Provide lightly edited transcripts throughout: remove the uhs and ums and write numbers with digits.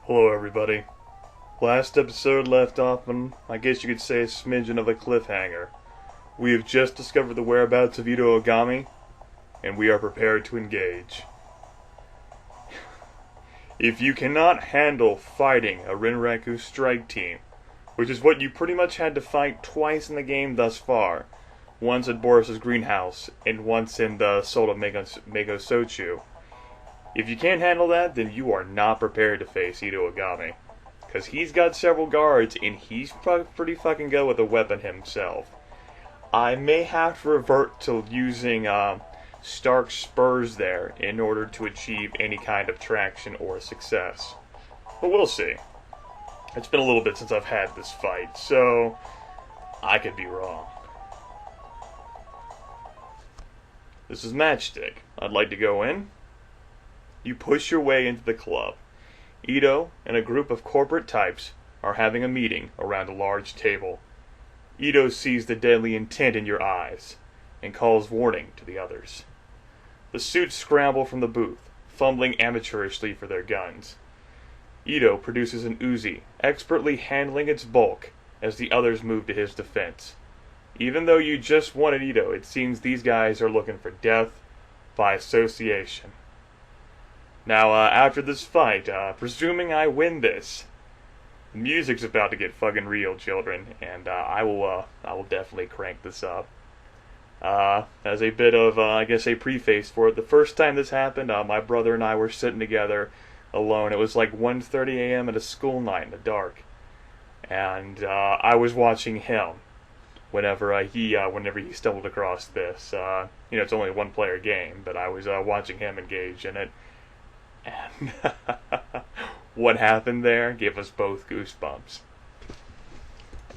Hello, everybody. Last episode left off on, I guess you could say, a smidgen of a cliffhanger. We have just discovered the whereabouts of Ito Ogami, and we are prepared to engage. If you cannot handle fighting a Rinraku strike team, which is what you pretty much had to fight twice in the game thus far, once at Boris's greenhouse, and once in the Soul of Mego Sochu, if you can't handle that, then you are not prepared to face Ito Ogami. Because he's got several guards, and he's pretty fucking good with a weapon himself. I may have to revert to using Stark Spurs there in order to achieve any kind of traction or success. But we'll see. It's been a little bit since I've had this fight, so I could be wrong. This is Matchstick. I'd like to go in. You push your way into the club. Ito and a group of corporate types are having a meeting around a large table. Ito sees the deadly intent in your eyes and calls warning to the others. The suits scramble from the booth, fumbling amateurishly for their guns. Ito produces an Uzi, expertly handling its bulk as the others move to his defense. Even though you just wanted Ito, it seems these guys are looking for death by association. Now, after this fight, presuming I win this, the music's about to get fucking real, children, and I will definitely crank this up. As a bit of, I guess, a preface for it, the first time this happened, my brother and I were sitting together alone. It was like 1:30 a.m. at a school night in the dark, and I was watching him whenever he stumbled across this. It's only a one-player game, but I was watching him engage in it. And what happened there gave us both goosebumps.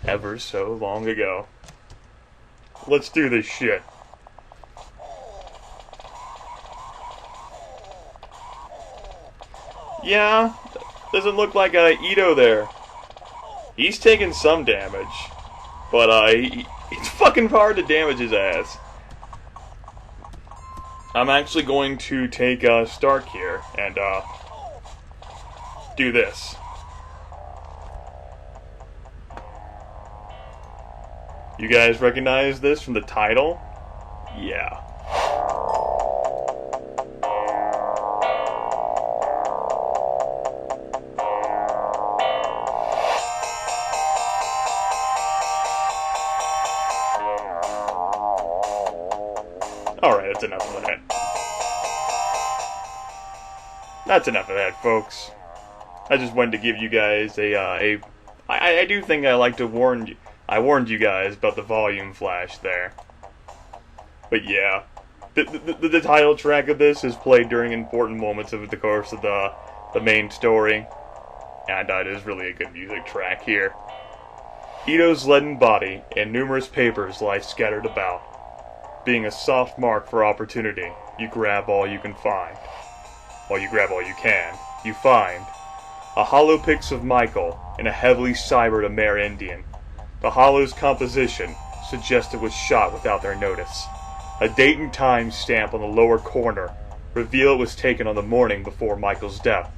Ever so long ago. Let's do this shit. Yeah, doesn't look like Ito there. He's taking some damage, but it's fucking hard to damage his ass. I'm actually going to take Stark here and do this. You guys recognize this from the title? Yeah. Alright, that's enough of that. That's enough of that, folks. I just wanted to give you guys I do think I like to warn you. I warned you guys about the volume flash there. But yeah, the title track of this is played during important moments of the course of the main story. And it is really a good music track here. Ito's leaden body and numerous papers lie scattered about. Being a soft mark for opportunity, you grab all you can find. Well, you grab all you can. You find a hollow pix of Michael and a heavily cybered Amerindian. The hollow's composition suggests it was shot without their notice. A date and time stamp on the lower corner reveal it was taken on the morning before Michael's death.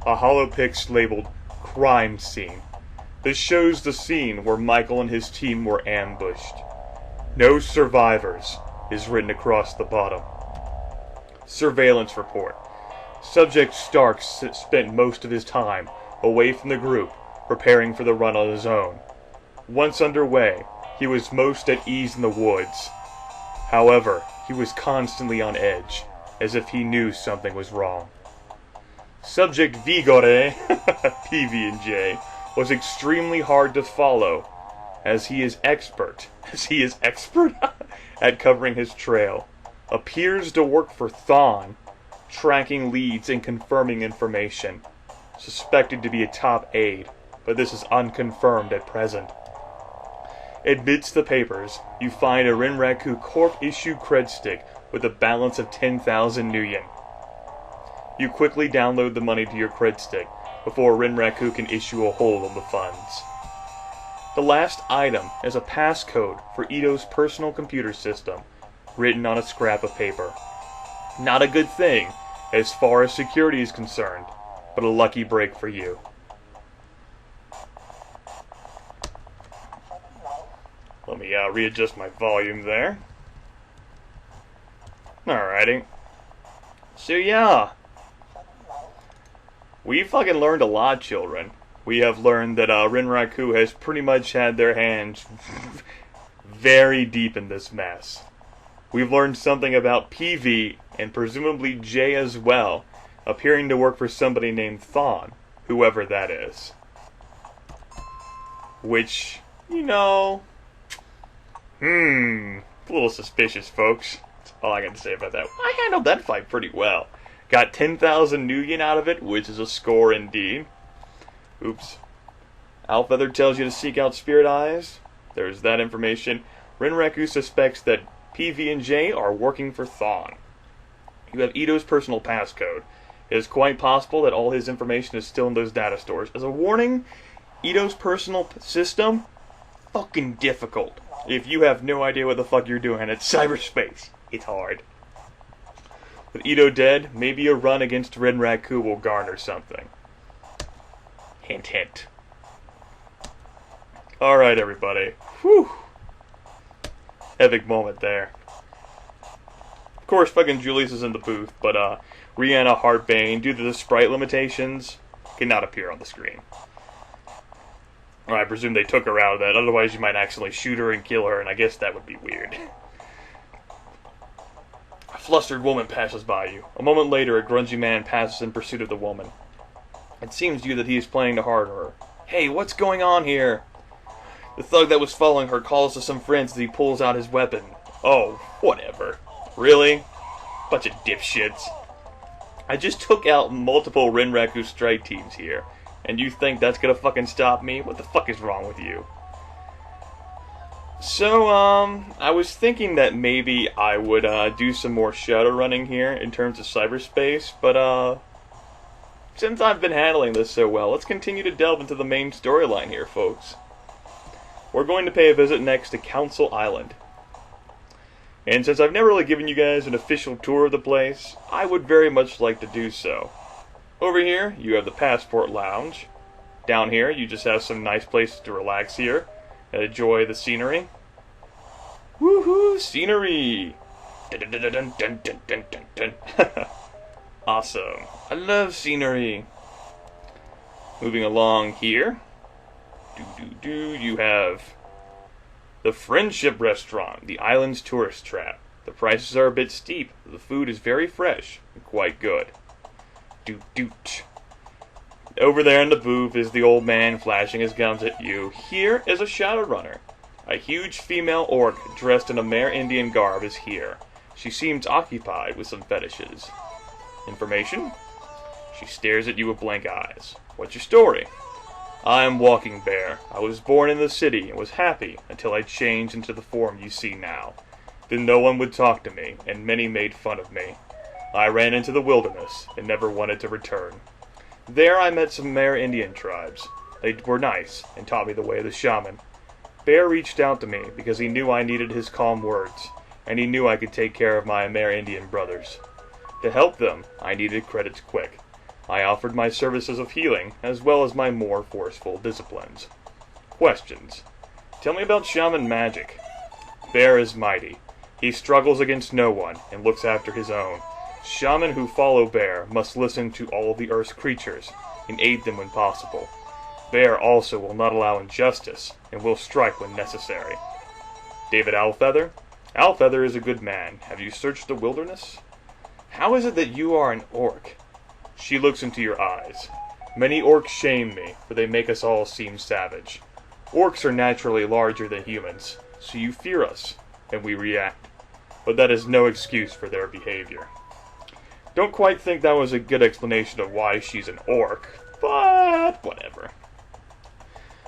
A hollow pix labeled Crime Scene. This shows the scene where Michael and his team were ambushed. No survivors is written across the bottom. Surveillance report. Subject Stark spent most of his time away from the group, preparing for the run on his own. Once underway, he was most at ease in the woods. However, he was constantly on edge, as if he knew something was wrong. Subject Vigore, PB&J, was extremely hard to follow, as he is expert at covering his trail. Appears to work for Thon, tracking leads and confirming information. Suspected to be a top aide, but this is unconfirmed at present. Amidst the papers, you find a Rinraku corp-issued credstick with a balance of 10,000 nuyen. You quickly download the money to your credstick before Rinraku can issue a hold on the funds. The last item is a passcode for Ito's personal computer system, written on a scrap of paper. Not a good thing, as far as security is concerned. but a lucky break for you. Let me readjust my volume there. Alrighty. So yeah, we fucking learned a lot, children. We have learned that Rinraku has pretty much had their hands very deep in this mess. We've learned something about PV, and presumably J as well, appearing to work for somebody named Thon, whoever that is. Which, you know, a little suspicious, folks. That's all I got to say about that. I handled that fight pretty well. Got 10,000 nuyen out of it, which is a score indeed. Oops. Alfeather tells you to seek out Spirit Eyes. There's that information. Rinraku suspects that PV and J are working for Thon. You have Ito's personal passcode. It is quite possible that all his information is still in those data stores. As a warning, Ito's personal system, fucking difficult. If you have no idea what the fuck you're doing, it's cyberspace. It's hard. With Ito dead, maybe a run against Rinraku will garner something. Hint, hint. Alright, everybody. Whew. Epic moment there. Of course, fucking Julius is in the booth, but Rihanna Heartbane, due to the sprite limitations, cannot appear on the screen. Or I presume they took her out of that, otherwise you might accidentally shoot her and kill her, and I guess that would be weird. A flustered woman passes by you. A moment later, a grungy man passes in pursuit of the woman. It seems to you that he is planning to harm her. Hey, what's going on here? The thug that was following her calls to some friends as he pulls out his weapon. Oh, whatever. Really? Bunch of dipshits. I just took out multiple Rinraku strike teams here, and you think that's gonna fucking stop me? What the fuck is wrong with you? So, I was thinking that maybe I would do some more Shadowrunning here in terms of cyberspace, but since I've been handling this so well, let's continue to delve into the main storyline here, folks. We're going to pay a visit next to Council Island. And since I've never really given you guys an official tour of the place, I would very much like to do so. Over here, you have the Passport Lounge. Down here, you just have some nice places to relax here and enjoy the scenery. Woohoo, scenery! Dun, dun, dun, dun, dun, dun, dun, dun. Awesome. I love scenery. Moving along here, you have the Friendship Restaurant, the island's tourist trap. The prices are a bit steep, but the food is very fresh and quite good. Over there in the booth is the old man flashing his guns at you. Here is a Shadowrunner. A huge female orc dressed in a Mare Indian garb is here. She seems occupied with some fetishes. Information? She stares at you with blank eyes. What's your story? I am Walking Bear. I was born in the city and was happy until I changed into the form you see now. Then no one would talk to me, and many made fun of me. I ran into the wilderness and never wanted to return. There I met some Mare Indian tribes. They were nice and taught me the way of the shaman. Bear reached out to me because he knew I needed his calm words, and he knew I could take care of my Mare Indian brothers. To help them, I needed credits quick. I offered my services of healing, as well as my more forceful disciplines. Questions. Tell me about shaman magic. Bear is mighty. He struggles against no one, and looks after his own. Shaman who follow Bear must listen to all the Earth's creatures, and aid them when possible. Bear also will not allow injustice, and will strike when necessary. David Alfeather? Alfeather is a good man. Have you searched the wilderness? How is it that you are an orc? She looks into your eyes. Many orcs shame me, for they make us all seem savage. Orcs are naturally larger than humans, so you fear us, and we react. But that is no excuse for their behavior. Don't quite think that was a good explanation of why she's an orc, but whatever.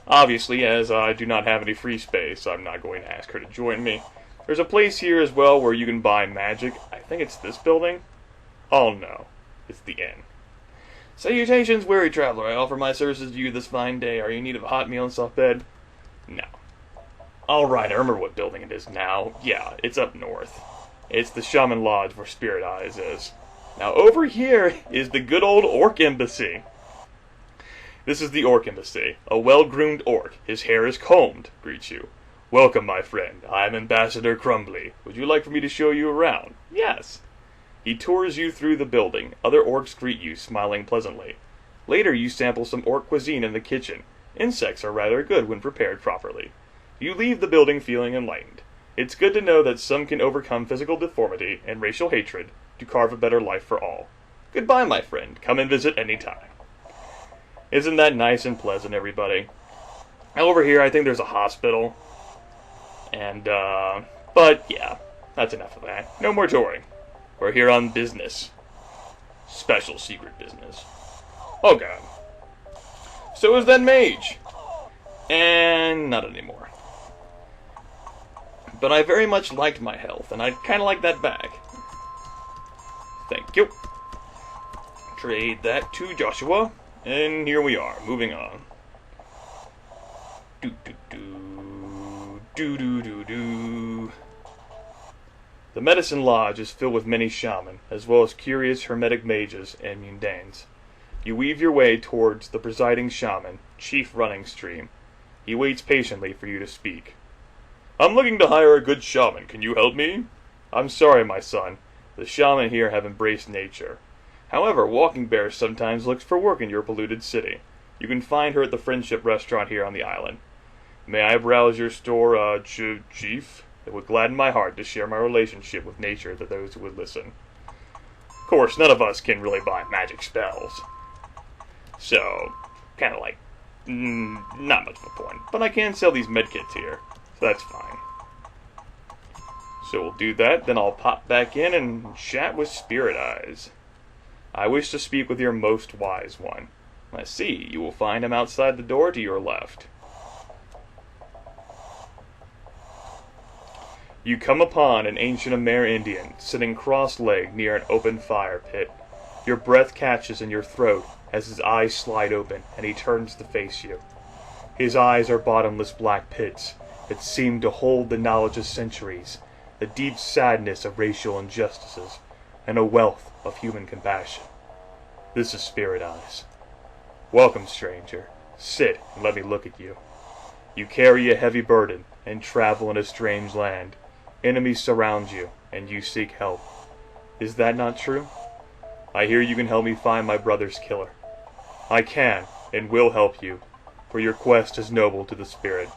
Obviously, as I do not have any free space, I'm not going to ask her to join me. There's a place here as well where you can buy magic. I think it's this building? Oh no, it's the inn. Salutations, weary traveler. I offer my services to you this fine day. Are you in need of a hot meal and soft bed? No. Alright, I remember what building it is now. Yeah, it's up north. It's the Shaman Lodge where Spirit Eyes is. Now over here is the good old Orc Embassy. This is the Orc Embassy. A well-groomed orc, his hair is combed, greets you. Welcome, my friend. I am Ambassador Crumbly. Would you like for me to show you around? Yes. He tours you through the building. Other orcs greet you, smiling pleasantly. Later, you sample some orc cuisine in the kitchen. Insects are rather good when prepared properly. You leave the building feeling enlightened. It's good to know that some can overcome physical deformity and racial hatred to carve a better life for all. Goodbye, my friend. Come and visit any time. Isn't that nice and pleasant, everybody? Over here, I think there's a hospital. And, but, yeah, that's enough of that. No more touring. We're here on business. Special secret business. Oh, God. So is that mage. And not anymore. But I very much liked my health, and I'd kind of like that back. Thank you. Trade that to Joshua. And here we are, moving on. Do-do-do. The Medicine Lodge is filled with many shaman, as well as curious hermetic mages and mundanes. You weave your way towards the presiding shaman, Chief Running Stream. He waits patiently for you to speak. I'm looking to hire a good shaman. Can you help me? I'm sorry, my son. The shaman here have embraced nature. However, Walking Bear sometimes looks for work in your polluted city. You can find her at the Friendship Restaurant here on the island. May I browse your store, Chief? It would gladden my heart to share my relationship with nature to those who would listen. Of course, none of us can really buy magic spells. So, kind of like, not much of a point. But I can sell these medkits here, so that's fine. So we'll do that, then I'll pop back in and chat with Spirit Eyes. I wish to speak with your most wise one. I see, you will find him outside the door to your left. You come upon an ancient Amerindian sitting cross-legged near an open fire pit. Your breath catches in your throat as his eyes slide open and he turns to face you. His eyes are bottomless black pits that seem to hold the knowledge of centuries, the deep sadness of racial injustices, and a wealth of human compassion. This is Spirit Eyes. Welcome, stranger. Sit and let me look at you. You carry a heavy burden and travel in a strange land. Enemies surround you, and you seek help. Is that not true? I hear you can help me find my brother's killer. I can, and will help you, for your quest is noble to the spirit.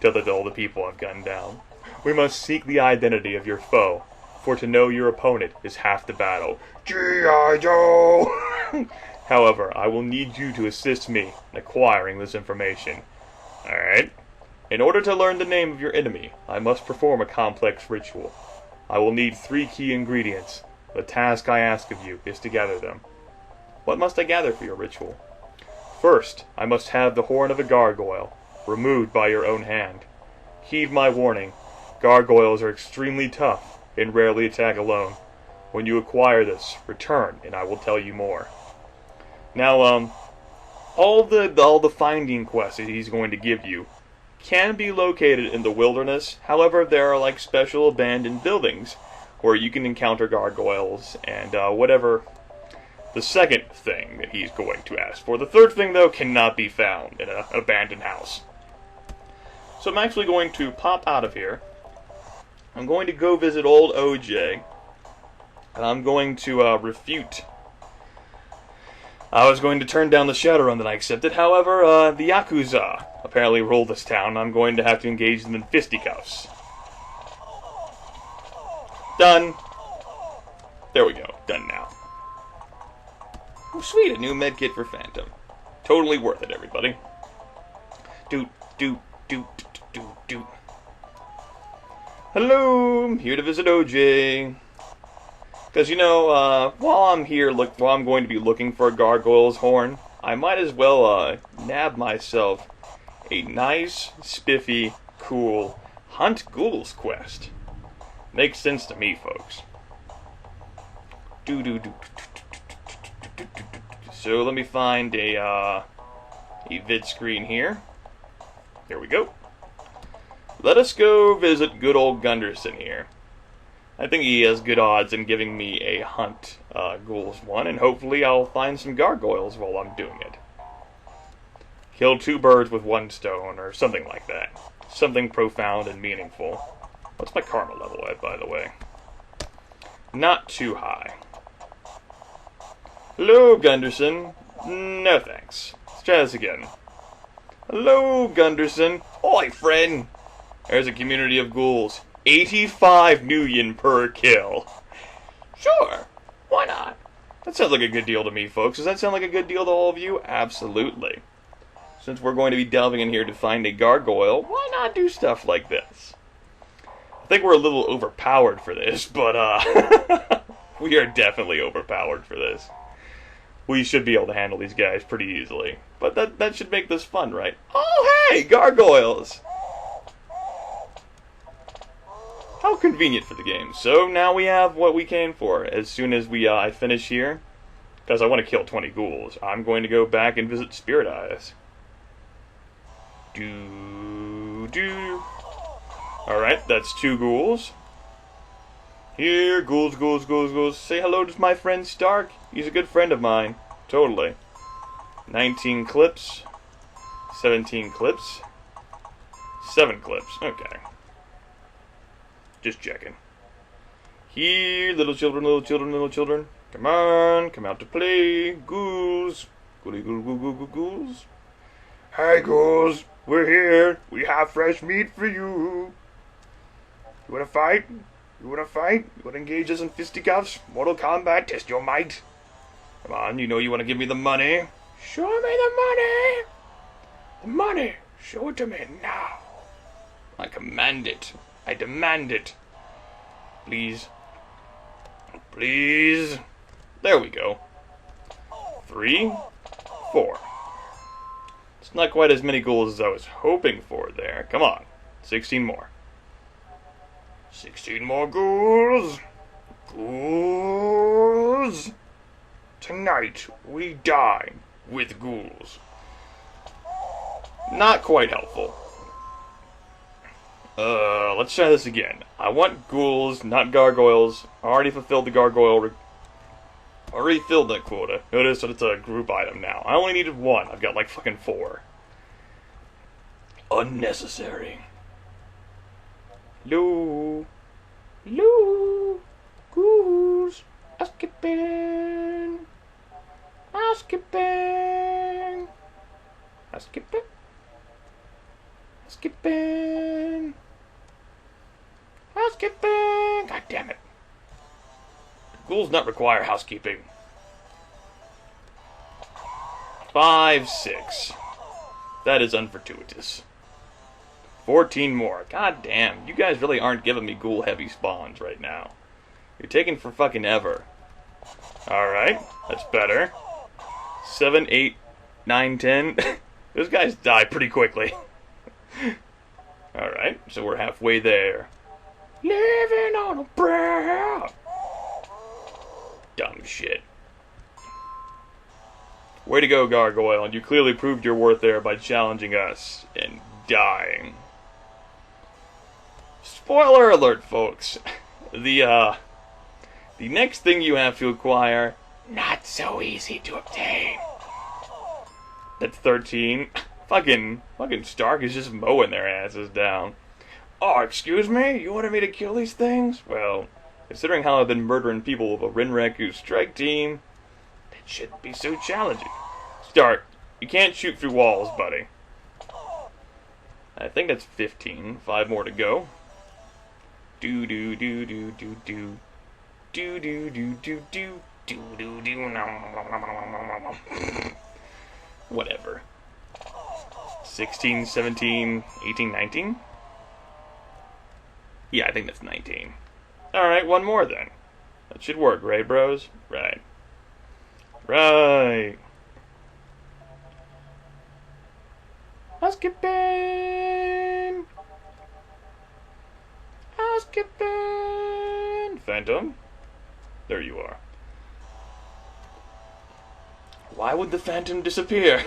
Tell that to all the people I've gunned down. We must seek the identity of your foe, for to know your opponent is half the battle. G.I. Joe! However, I will need you to assist me in acquiring this information. Alright? In order to learn the name of your enemy, I must perform a complex ritual. I will need 3 key ingredients. The task I ask of you is to gather them. What must I gather for your ritual? First, I must have the horn of a gargoyle, removed by your own hand. Heed my warning. Gargoyles are extremely tough and rarely attack alone. When you acquire this, return and I will tell you more. Now, all the finding quests that he's going to give you can be located in the wilderness. However, there are like special abandoned buildings where you can encounter gargoyles and whatever the second thing that he's going to ask for. The third thing, though, cannot be found in an abandoned house. So I'm actually going to pop out of here. I'm going to go visit old OJ. And I'm going to refute. I was going to turn down the Shadowrun that I accepted. However, the Yakuza apparently rule this town. I'm going to have to engage them in fisticuffs. Done. There we go. Done now. Oh, sweet. A new medkit for Phantom. Totally worth it, everybody. Doot, doot, doot, doot, doot. Hello. I'm here to visit OJ. Because, you know, while I'm going to be looking for a gargoyle's horn, I might as well nab myself a nice, spiffy, cool Hunt Ghouls quest. Makes sense to me, folks. So let me find a vid screen here. Here we go. Let us go visit good old Gunderson here. I think he has good odds in giving me a Hunt Ghouls one, and hopefully I'll find some gargoyles while I'm doing it. Kill 2 birds with 1 stone, or something like that. Something profound and meaningful. What's my karma level at, by the way? Not too high. Hello, Gunderson. No thanks. Let's try this again. Hello, Gunderson. Oi, friend. There's a community of ghouls. 85 nuyen per kill. Sure. Why not? That sounds like a good deal to me, folks. Does that sound like a good deal to all of you? Absolutely. Since we're going to be delving in here to find a gargoyle, why not do stuff like this? I think we're a little overpowered for this, but we are definitely overpowered for this. We should be able to handle these guys pretty easily. But that should make this fun, right? Oh, hey, gargoyles! How convenient for the game. So now we have what we came for. As soon as we I finish here, because I want to kill 20 ghouls, I'm going to go back and visit Spirit Eyes. Alright, that's 2 ghouls. Here, ghouls. Say hello to my friend Stark. He's a good friend of mine. Totally. 19 clips. 17 clips. 7 clips. Okay. Just checking. Here, little children. Come on, come out to play. Ghouls. Ghouls. Hi, ghouls. We're here. We have fresh meat for you. You wanna fight? You wanna engage us in fisticuffs? Mortal Kombat, test your might. Come on, you know you wanna give me the money. Show me the money. The money. Show it to me now. I command it. I demand it. Please. Please. There we go. 3, 4. It's not quite as many ghouls as I was hoping for there. Come on. 16 more. 16 more ghouls. Ghouls. Tonight we dine with ghouls. Not quite helpful. Let's try this again. I want ghouls, not gargoyles. I already fulfilled the gargoyle. Already filled that quota. Notice that it's a group item now. I only needed 1. I've got like fucking 4. Unnecessary. Hello. Ghouls. Housekeeping. God damn it. Ghouls not require housekeeping. 5, 6. That is unfortuitous. 14 more. God damn. You guys really aren't giving me ghoul heavy spawns right now. You're taking for fucking ever. Alright. That's better. 7, 8, 9, 10. Those guys die pretty quickly. Alright. So we're halfway there. Living on a prayer. Dumb shit. Way to go, Gargoyle, and you clearly proved your worth there by challenging us and dying. Spoiler alert, folks. The next thing you have to acquire, not so easy to obtain. That's 13. Fucking Stark is just mowing their asses down. Oh, excuse me? You wanted me to kill these things? Well, considering how I've been murdering people with a Rinraku strike team, that shouldn't be so challenging. Stark, you can't shoot through walls, buddy. I think that's 15. 5 more to go. Do do do do do do. Do do do do do. Do do do. Whatever. 16, 17, 18, 19? Yeah, I think that's 19. Alright, 1 more then. That should work, right, bros? Right. Right. Housekeeping. Phantom. There you are. Why would the Phantom disappear?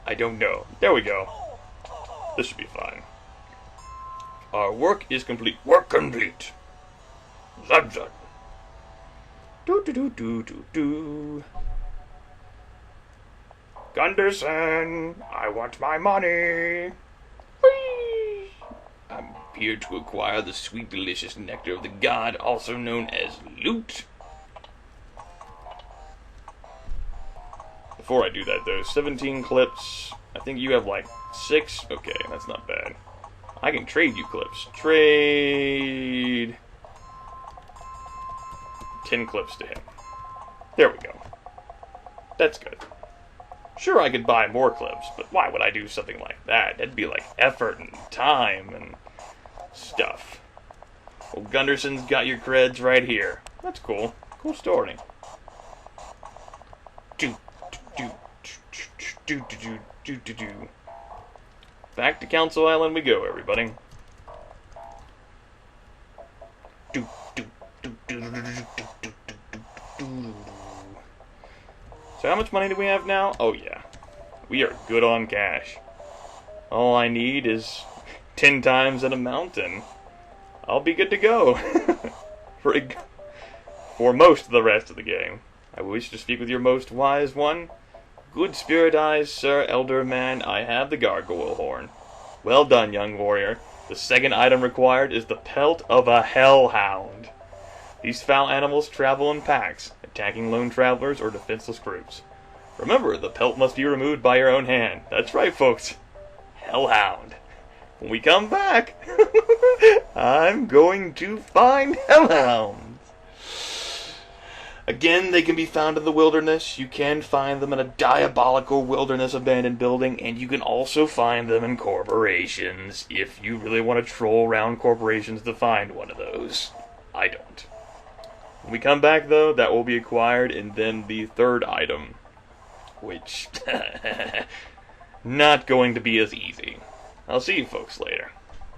I don't know. There we go. This should be fine. Our work is complete. Work complete. Zud zud. Do do do do do do. Gunderson, I want my money. Whee! I'm here to acquire the sweet, delicious nectar of the god, also known as loot. Before I do that, though, 17 clips. I think you have like 6. Okay, that's not bad. I can trade you clips. Trade 10 clips to him. There we go. That's good. Sure, I could buy more clips, but why would I do something like that? That'd be like effort and time and stuff. Well, Gunderson's got your creds right here. That's cool. Cool story. Back to Council Island we go, everybody. So how much money do we have now? Oh yeah, we are good on cash. All I need is 10 times an amount and I'll be good to go. For most of the rest of the game. I wish to speak with your most wise one. Good spirit eyes, Sir Elder Man, I have the gargoyle horn. Well done, young warrior. The second item required is the pelt of a hellhound. These foul animals travel in packs, attacking lone travelers or defenseless groups. Remember, the pelt must be removed by your own hand. That's right, folks. Hellhound. When we come back, I'm going to find hellhounds. Again, they can be found in the wilderness. You can find them in a diabolical wilderness abandoned building, and you can also find them in corporations if you really want to troll around corporations to find one of those. I don't. When we come back, though, that will be acquired, and then the third item, which not going to be as easy. I'll see you folks later.